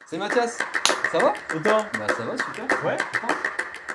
C'est Mathias, ça va? Et toi? Bah ça va, super. Ouais? Content.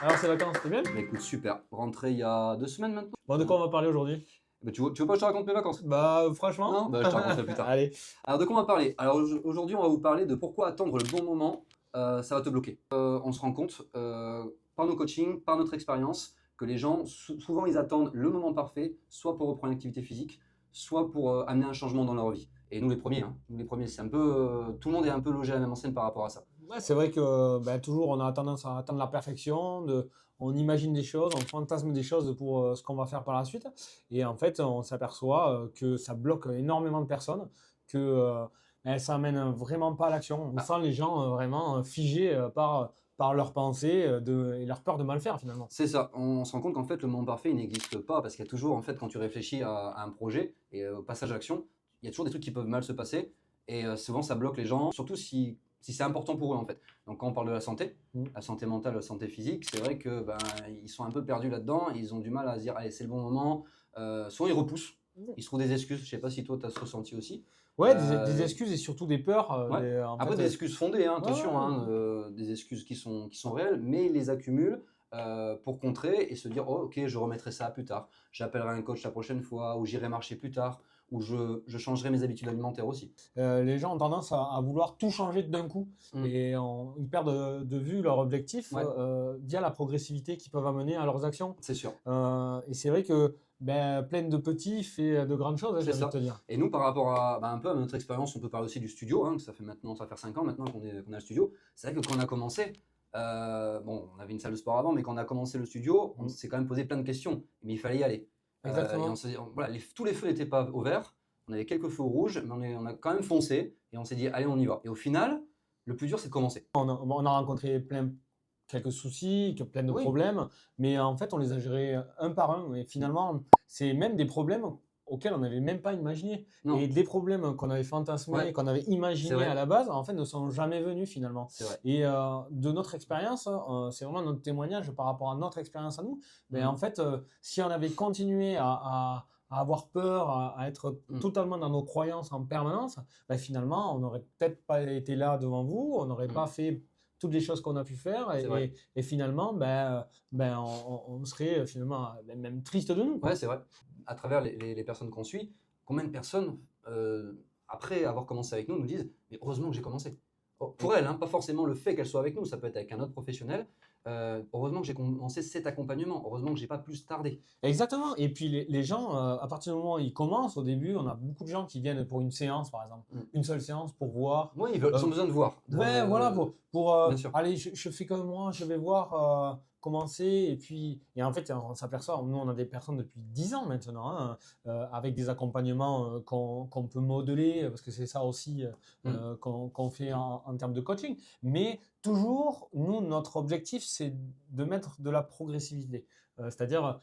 Alors ces vacances, c'était bien? Bah écoute, super. Rentré il y a 2 semaines maintenant. Bon, de quoi on va parler aujourd'hui? Bah, tu veux pas que je te raconte mes vacances? Bah franchement, Non? Bah je te raconterai plus tard. allez. Alors de quoi on va parler? Alors aujourd'hui on va vous parler de pourquoi attendre le bon moment, ça va te bloquer. On se rend compte, par nos coachings, par notre expérience, que les gens, souvent ils attendent le moment parfait, soit pour reprendre l'activité physique, soit pour amener un changement dans leur vie. Et nous les premiers, hein, nous les premiers, c'est un peu, tout le monde est un peu logé à la même enseigne par rapport à ça. Ouais, c'est vrai que toujours on a tendance à attendre la perfection, on imagine des choses, on fantasme des choses pour ce qu'on va faire par la suite. Et en fait, on s'aperçoit que ça bloque énormément de personnes, que ça amène vraiment pas à l'action. On Ah, sent les gens vraiment figés par leurs pensées et leur peur de mal faire finalement. c'est ça, on se rend compte qu'en fait le moment parfait il n'existe pas parce qu'il y a toujours en fait quand tu réfléchis à un projet et au passage à l'action, il y a toujours des trucs qui peuvent mal se passer et souvent ça bloque les gens, surtout si c'est important pour eux en fait. Donc quand on parle de Mm. la santé mentale, la santé physique, c'est vrai que ben, ils sont un peu perdus là-dedans, ils ont du mal à se dire allez c'est le bon moment, souvent ils repoussent, ils se trouvent des excuses, je sais pas si toi tu as ce ressenti aussi. Ouais, des Euh, excuses et surtout des peurs. Ouais. En Après, fait, des excuses fondées, hein, ouais, attention, ouais. hein, des excuses qui sont réelles, mais ils les accumulent pour contrer et se dire oh, ok, je remettrai ça plus tard, j'appellerai un coach la prochaine fois, ou j'irai marcher plus tard, ou je changerai mes habitudes alimentaires aussi. Les gens ont tendance à vouloir tout changer d'un coup Mm. et ils perdent de vue leur objectif Ouais, via la progressivité qu'ils peuvent amener à leurs actions. c'est sûr, Et c'est vrai que plein de petits fait de grandes choses, hein, c'est j'ai envie de ça. te dire. Et nous, par rapport à bah, un peu à notre expérience, on peut parler aussi du studio, hein, que ça va faire 5 ans maintenant qu'on a le studio. C'est vrai que quand on a commencé, bon, on avait une salle de sport avant, mais quand on a commencé le studio, on Mm. s'est quand même posé plein de questions, mais il fallait y aller. Et on Exactement. s'est dit, voilà, tous les feux n'étaient pas au vert, on avait quelques feux rouges, mais on a quand même foncé et on s'est dit, allez, on y va. Et au final, le plus dur, c'est de commencer. On a rencontré quelques soucis, plein de Oui, problèmes, mais en fait, on les a gérés un par un. Et finalement, c'est même des problèmes auxquels on n'avait même pas imaginé. Et non, des problèmes qu'on avait fantasmés, ouais, qu'on avait c'est imaginés à vrai, la base, en fait, ne sont jamais venus finalement. c'est vrai. Et de notre expérience, c'est vraiment notre témoignage par rapport à notre expérience à nous. Mais en Mm, fait, si on avait continué à avoir peur, à être mm, totalement dans nos croyances en permanence, finalement, on n'aurait peut-être pas été là devant vous, on n'aurait mm, pas fait toutes les choses qu'on a pu faire c'est vrai. et finalement, on serait finalement même triste de nous, Ouais, quoi. c'est vrai. À travers les personnes qu'on suit, combien de personnes, après avoir commencé avec nous, nous disent mais heureusement que j'ai commencé. Oh, pour elles, hein, pas forcément le fait qu'elles soient avec nous, ça peut être avec un autre professionnel. Heureusement que j'ai commencé cet accompagnement, heureusement que j'ai pas plus tardé. Exactement. Et puis les gens, à partir du moment où ils commencent, au début, on a beaucoup de gens qui viennent pour une séance, par exemple, Mm. une seule séance pour voir. Oui, ils euh, ont besoin de voir. Ouais, voilà, pour Bien sûr. allez, je fais comme moi, je vais voir commencer. Et en fait, on s'aperçoit, nous, on a des personnes depuis 10 ans maintenant, hein, avec des accompagnements qu'on peut modeler, parce que c'est ça aussi Mm. qu'on fait en termes de coaching. Mais toujours, nous, notre objectif, c'est de mettre de la progressivité. C'est-à-dire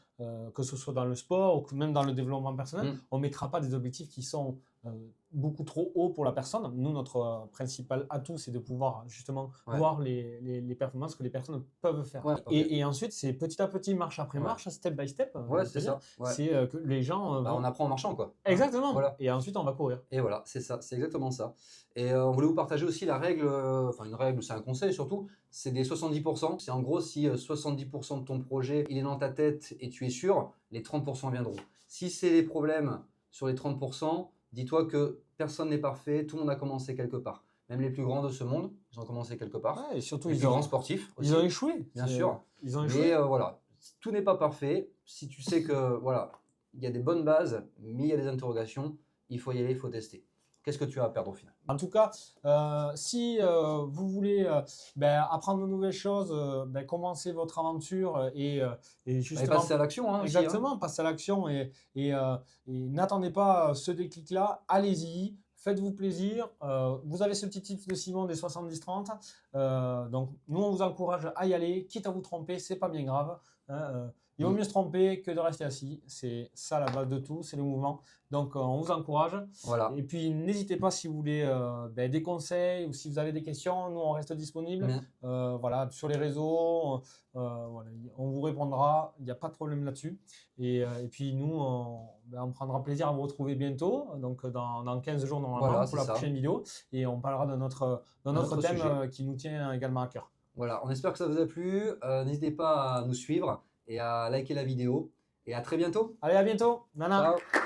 que ce soit dans le sport ou que même dans le développement personnel, Mm. on ne mettra pas des objectifs qui sont euh, beaucoup trop hauts pour la personne. Nous, notre principal atout, c'est de pouvoir justement Ouais. voir les performances que les personnes peuvent faire. Ouais, ok. Et ensuite, c'est petit à petit, marche après Ouais. marche, step by step, j'ai Ouais, envie de te c'est dire, ça. Ouais. c'est que les gens Bah, on vont... apprend en marchant, quoi. Hein. Exactement. Voilà. Et ensuite, on va courir. Et voilà, c'est ça, c'est exactement ça. Et on voulait vous partager aussi la règle, enfin une règle, c'est un conseil surtout, c'est des 70%. C'est en gros si 70% de ton projet il est dans ta tête et tu es sûr, les 30% viendront. Si c'est des problèmes sur les 30%, dis-toi que personne n'est parfait, tout le monde a commencé quelque part. Même les plus grands de ce monde, ils ont commencé quelque part. Ouais, et surtout, Les plus grands sportifs ils ont aussi, échoué. bien sûr. Ils ont Mais échoué. voilà, tout n'est pas parfait. Si tu sais que voilà, il y a des bonnes bases, mais il y a des interrogations, il faut y aller, il faut tester. Qu'est-ce que tu as à perdre au final? En tout cas, si vous voulez apprendre de nouvelles choses, commencez votre aventure et Allez, justement, passer à l'action hein, aussi. Hein. exactement, passez à l'action et n'attendez pas ce déclic-là, allez-y, faites-vous plaisir. Vous avez ce petit tip de Simon des 70-30, donc nous on vous encourage à y aller, quitte à vous tromper, c'est pas bien grave. hein. Il vaut mieux se tromper que de rester assis. C'est ça la base de tout, c'est le mouvement. Donc, on vous encourage. Voilà. Et puis, n'hésitez pas si vous voulez des conseils ou si vous avez des questions. Nous, on reste disponible. Voilà, sur les réseaux, voilà, on vous répondra. Il n'y a pas de problème là-dessus. Et puis, nous, on prendra plaisir à vous retrouver bientôt. Donc, dans 15 jours, normalement, Voilà, pour c'est la ça. prochaine vidéo. Et on parlera de notre autre thème sujet. qui nous tient également à cœur. Voilà, on espère que ça vous a plu. N'hésitez pas à nous suivre et à liker la vidéo. Et à très bientôt. Allez, à bientôt. Nana. Ciao.